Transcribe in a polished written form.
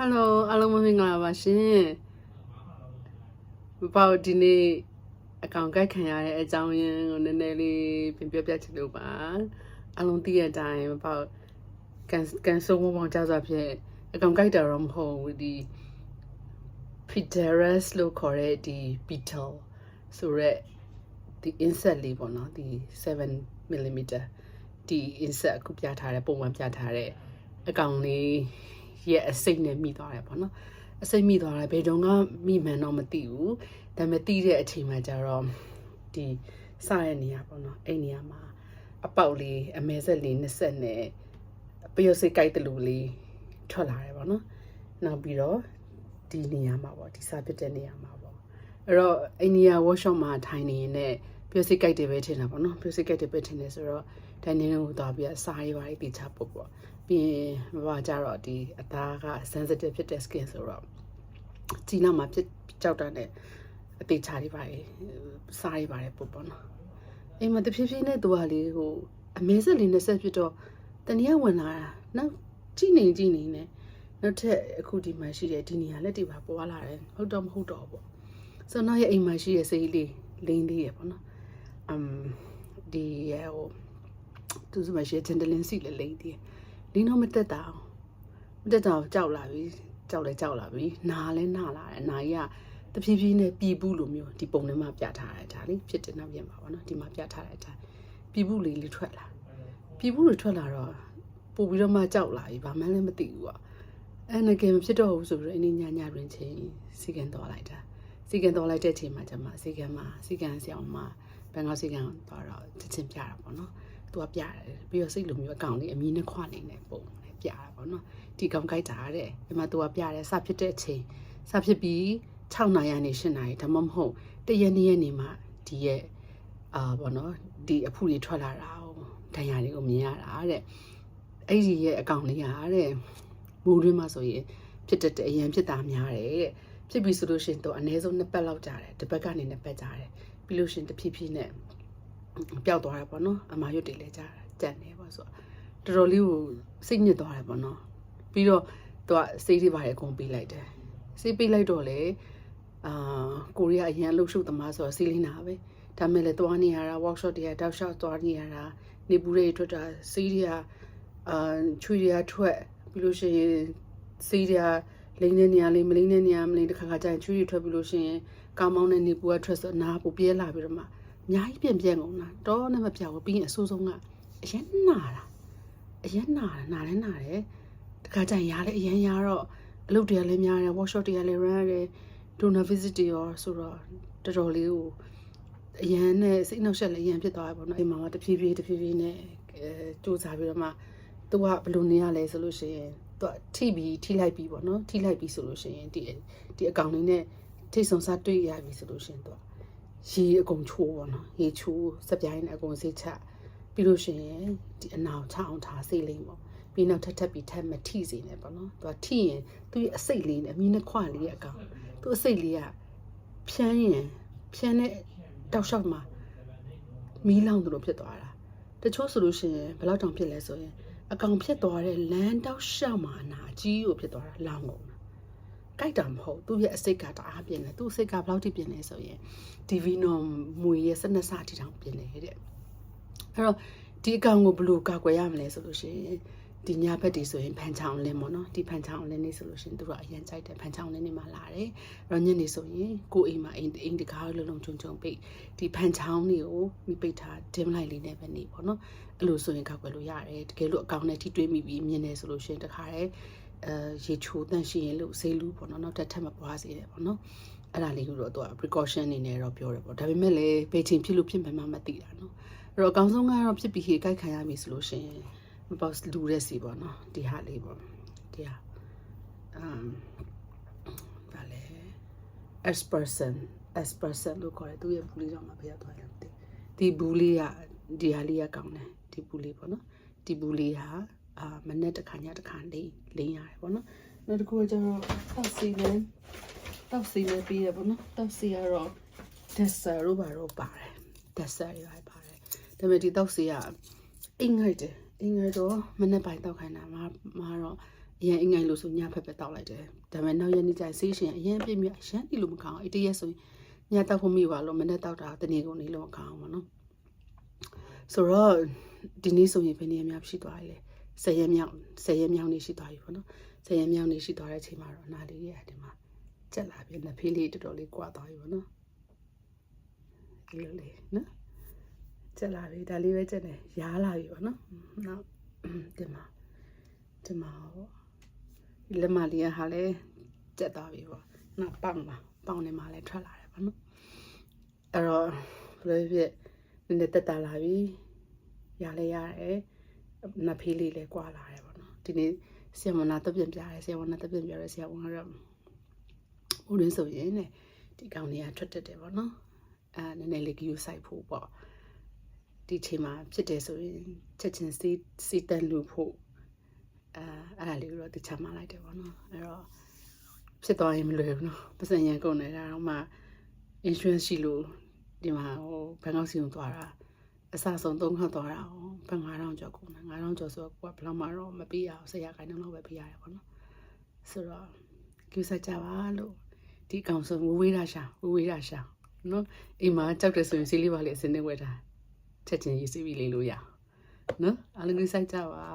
Hello အားလုံးမင်္ဂလာပါရှင်။ပေါ့ဒီနေ့အကောင့်ကိုက်ခံရတဲ့အကြောင်းရင်းကိုနည်းနည်းလေးပြင်ပြချင်လို့ပါ။အားလုံးသိတဲ့အတိုင်းပေါ့ကန်ဆိုးမောင်ကြစွာဖြင့်အကောင့်ကိုက်တာတော့မဟုတ်ဘူးဒီ Pteris လို့ခေါ်တဲ့ဒီ beetle ဆိုရက်ဒီ insect လေးပေါ့နော်ဒီ7mm ဒီ insect အခုပြထားတဲ့ပုံမှန်ပြထားတဲ့အကောင့်လေးရဲ့အစိတ်နဲ့မိသွားတယ်ပေါ့နော်အစိတ်မိသွားတယ်ဘယ်တော့မှမိမှန်တော့မသိဘူးဒါပေမဲ့သိတဲ့အချိန်မှာကျတော့ဒီစတဲ့နေရာပေါ့နော်အဲ့နေရာမှာအပေါက်လေးအမဲဆက်လေး20နဲ့ပျော်စိတ်ကြိုက်တယ်လို့လေးထွက်လာတယ်ပေါ့နော်နောက်ပြီးတော့ဒီနေရာမှာပေါ့ဒီစာပစ်တဲ့နေရာမှာပေါ့အဲ့တော့အဲ့နေရာ workshop မှာထိုင်နေရင်လည်းပျော်စိတ်ကြိုက်တယ်ပဲထင်တာပေါ့နော်ပျော်စိတ်ကြိုက်တယ်ပဲထင်တယ်ဆိုတော့ထိုင်နေကိုသွားပြီးအစာရေးပါလေးတေချပို့ပေါ့ပြီးရင်ဘာကြတော့ဒီအသားက sensitive ဖြစ်တဲ့ skin ဆိုတော့ဒီနောက်မှာဖြစ်ကြောက်တဲ့ အသေးချာတွေပါတယ်စားရပါတယ်ပို့ပေါ့နော်အိမ်မှာတဖြည်းဖြည်းနဲ့သူကလေဟိုအမဲဆက်လေးနဲ့ဆက်ဖြစ်တော့တနည်းဝင်လာတာနောက်ကြည့်နေနဲ့နောက်ထပ်အခုဒီမှာရှိတဲ့ဒီနေရာလက်တွေပါပွားလာတယ်ဟုတ်တော့မဟုတ်တော့ပေါ့ဆိုတော့ရဲ့အိမ်မှာရှိတဲ့စိတ်လေးလိမ့်သေးရပေါ့နော်ဒီဟိုသူစမရှိတဲ့ tendon စီလေးလိမ့်သေးလင်းတော့မတက်တာကြောက်လာပြီကြောက်လာပြီနားလဲနားလာတယ်နားကြီးကတဖြည်းဖြည်းနဲ့ပြည်ဘူးလိုမျိုးဒီပုံထဲမှာပြထားတဲ့ဒါလေးဖြစ်တဲ့နောက်ပြန်ပါပါနော်ဒီမှာပြထားတဲ့အတိုင်းပြည်ဘူးလေးထွက်လာပြည်ဘူးတွေထွက်လာတော့ပို့ပြီးတော့မှကြောက်လာပြီဘာမှလည်းမသိဘူးပေါ့အဲ့ငယ်မဖြစ်တော့ဘူးဆိုပြီးတော့အင်းညတွင်ချင်းစီကန်တော်လိုက်တာစီကန်တော်လိုက်တဲ့အချိန်မှာကျမစီကန်ဆရာမဘန်ကောက်စီကန်သွားတော့တချင်းပြတာပေါ့နော်သူကပြတယ်ပြီးတော့စိတ်လိုမျိုးအကောင်လေးအမြင်နဲ့ခွနေတဲ့ပုံနဲ့ပြတာပေါ့နော်ဒီကောင်ကြိုက်တာတဲ့ဒီမှာသူကပြတယ်စဖြစ်တဲ့အချိန်စဖြစ်ပြီး6နာရီနဲ့8နာရီဒါမှမဟုတ်တရက်နေမှဒီရဲ့ဘောနော်ဒီအဖူတွေထွက်လာတာဒဏ်ရာတွေကိုမြင်ရတာတဲ့အဲ့ဒီရဲ့အကောင်လေးဟာတဲ့မိုးတွင်းမှာဆိုရင်ဖြစ်တဲ့အရန်ဖြစ်တာများတယ်တဲ့ဖြစ်ပြီးဆိုလို့ရှိရင်တော့အနည်းဆုံး2ပတ်လောက်ကြာတယ်တစ်ပတ်ကနေ2ပတ်ကြာတယ်ပြီးလို့ရှိရင်တဖြည်းဖြည်းနဲ့ပျောက်သွားတာပေါ့နော်အမာရွတ်တွေလည်းကြာကြံနေပေါ့ဆိုတော့တော်တော်လေးကိုစိတ်ညစ်သွားတယ်ပေါ့နော်ပြီးတော့သူကစိတ်တွေပါတယ်အကုန်ပေးလိုက်တယ်စိတ်ပေးလိုက်တော့လေကိုရီးယားအရင်လှုပ်ရှုပ်သမားဆိုတော့စီလီနာပဲဒါမဲ့လည်းသွားနေရတာ workshop တွေကတောက်လျှောက်သွားနေရတာနေပူတွေထွက်တာစီးတွေကချွေတွေကထွက်ပြီးလို့ရှိရင်စီးတွေကလိမ့်တဲ့နေရာလေးမလိမ့်တဲ့နေရာမလိမ့်တစ်ခါကြာချွေတွေထွက်ပြီးလို့ရှိရင်ကာမောင်းနဲ့နေပူကထွက်ဆိုနားပူပြဲလာပြီးတော့မှအများကြီးပြန်ကုန်တာတော့နဲ့မပြောက်ဘူးပြီးရင်အဆိုးဆုံးကအရင်နာတယ်တခါကြာရားလည်းအရင်ရတော့အလုပ်တွေကလည်းများတယ် workshop တွေကလည်း run ရတယ် donor visit တွေရောဆိုတော့တော်တော်လေးကိုအရန်နဲ့စိတ်နှောက်ယှက်လည်းအရန်ဖြစ်သွားတယ်ပေါ့နော်အိမ်မှာတဖြည်းဖြည်းနဲ့စူးစမ်းပြီးတော့မှသူကဘယ်လိုနေရလဲဆိုလို့ရှိရင်သူကထိလိုက်ပြီးပေါ့နော်ထိလိုက်ပြီးဆိုလို့ရှိရင်ဒီအကောင်လေးနဲ့ထိတ်ဆုံစားတွေ့ရပြီဆိုလို့ရှိရင်သူကရေအကုန်ချိုးပေါ့နော်ရေချိုးစက်ပြိုင်းနဲ့အကုန်စိတ်ချပြီးလို့ရှိရင်ဒီအနာချအောင်ထားစိတ်လေးပေါ့ပြီးနောက်ထပ်ပြီးထပ်မထိစေနဲ့ပေါ့နော်သူကထိရင်သူ့ရဲ့အစိတ်လေးနဲ့အမီးနဲ့ခွလေးရဲ့အကောင်သူ့အစိတ်လေးကဖြန်းတဲ့တောက်လျှောက်မှာမီးလောင်သလိုဖြစ်သွားတာတချို့ဆိုလို့ရှိရင်ဘယ်လောက်တောင်ဖြစ်လဲဆိုရင်အကောင်ဖြစ်သွားတဲ့လမ်းတောက်လျှောက်မှာအနာကြီးကိုဖြစ်သွားတာလောင်ကုန်တာကြိုက်တာမဟုတ်သူ့ရဲ့အစိတ်ကတအားပြင်းတယ်သူ့အစိတ်ကဘယ်လောက်ထိပြင်းလဲဆိုရင်ဒီဗီနိုမွေရဲ့12ဆထိတောင်ပြင်းတယ်တဲ့အဲ့တော့ဒီအကောင်ကိုဘယ်လိုကာကွယ်ရမလဲဆိုလို့ရှိရင်ဒီညဘက်တွေဆိုရင်ဖန်ချောင်းလင်းပေါ့နော်ဒီဖန်ချောင်းလင်းနေဆိုလို့ရှိရင်သူတို့အရင်ကြိုက်တယ်ဖန်ချောင်းလင်းနေမှလာတယ်အဲ့တော့ညနေဆိုရင်ကိုအိမ်မှာအိမ်တကားလုံးချုံပိတ်ဒီဖန်ချောင်းတွေကိုမိပိတ်ထားdim light လေးနဲ့ပဲနေပေါ့နော်အဲ့လိုဆိုရင်ကောက်ွယ်လို့ရတယ်တကယ်လို့အကောင်နဲ့ထိတွေးမိပြီးမြင်နေဆိုလို့ရှိရင်တခါတည်းရေချိုးတန့်ရှိရင်လို့ဆေးလူပေါ့နော်နောက်ထပ်မပွားစေတယ်ပေါ့နော်အဲ့ဒါလေးကိုတော့သူက precaution အနေနဲ့တော့ပြောတယ်ပေါ့ဒါပေမဲ့လည်းဘယ်ချိန်ဖြစ်လို့ဖြစ်မှမသိတာနော်အဲ့တော့အကောင်ဆုံးကတော့ဖြစ်ပြီးခေကြိုက်ခံရပြီဆိုလို့ရှိရင်မပေါ့လူရက်စီပေါ့နော်ဒီဟာလေးပေါ့ဒီဟာဒါလေ asperson လို့ခေါ်တယ်သူရဲ့ဘူးလေးတော့မပြတ်သွားရတဲ့ဒီဘူးလေးကဒီဟာလေးကကောင်းတယ်ဒီဘူးလေးပေါ့နော်ဒီဘူးလေးဟာမနေ့တစ်ခါညတစ်ခါလိမ့်ရတယ်ပေါ့နော်နောက်တစ်ခုကကျတော့တောက်စီလည်းပြီးရပေါ့နော်တောက်စီကတော့ dessert တို့ဘာလို့ပါတယ် dessert တွေပါတယ်ဒါပေမဲ့ဒီတောက်စီကအင်္ဂိုက်တော့မနေ့ပိုင်းတောက်ခိုင်းတာမှာတော့ အရင်အငိုင်လို့ဆိုညဖက်ပဲတောက်လိုက်တယ်ဒါပေမဲ့နောက်ရက်နေ့ကျရင်ဆေးရှင်အရင်ပြည့်မြအရင်ဒီလိုမကောင်းအဲ့တရက်ဆိုညတောက်ဖို့မိပါလို့မနေ့တောက်တာတနေ့ကုန်နေလို့မကောင်းဘူးနော်ဆိုတော့ဒီနေ့ဆိုရင်ဘယ်နေရာများရှိသွားလဲ10ရက်မြောက်နေရှိသွားပြီပေါ့နော်10ရက်မြောက်နေရှိသွားတဲ့အချိန်မှာတော့အနာလေးတွေကဒီမှာကျက်လာပြီနှစ်ဖေးလေးတော်တော်လေးကွာသွားပြီပေါ့နော်ဒီလိုလေးနော်ကျက်လာပြီဒါလေးပဲကျက်တယ်ရားလာပြီပေါ့နော်နောက်ဒီမှာပေါ့လက်မလေးဟာလည်းကျက်သွားပြီပေါ့နောက်ပေါင်နေမှာလည်းထွက်လာတယ်ပေါ့နော်အဲ့တော့ဘယ်လိုဖြစ်နည်းနည်းတက်တာလာပြီရလဲရတယ်နှစ်ဖေးလေးလည်းကွာလာတယ်ပေါ့နော်ဒီနေ့ဆရာဝန်ကတက်ပြန်ပြတယ်ဆရာဝန်ကတော့ဦးရင်းဆိုရင်ねဒီကောင်တွေကထွက်တက်တယ်ပေါ့နော်နည်းနည်းလေးကြီးစိုက်ဖို့ပေါ့ဒီချိန်မှာဖြစ်တယ်ဆိုရင်ချက်ချင်းစီတန်လူဖို့အဲ့ဒါလေးတော့တခြားမှလိုက်တယ်ပေါ့နော်အဲ့တော့ဖြစ်သွားရင်မလွယ်ဘူးနော်ပတ်စံရန်ကုန်နေတာတော့မှ insurance ရှိလို့ဒီမှာဟိုဘန်ကောက်စီကိုသွားတာအစဆုံး3ခါသွားတာဟိုဘန်9000ကျော်ကုန်တယ်9000ကျော်ဆိုတော့ကိုကဘယ်လောက်မှတော့မပေးရအောင်1000ခိုင်နှုန်းလောက်ပဲပေးရတယ်ပေါ့နော်ဆိုတော့ကြိုးစားကြပါလို့ဒီကောင်ဆိုဝေးရရှာနော်အိမ်မှာကြောက်တယ်ဆိုရင်စီးလေးပါလေအစင်းနဲ့ဝယ်တာချက်ချင်းရေးစီးပြီးလေးလို့ရအောင်နော်အားလုံးကြိုးစားကြပါ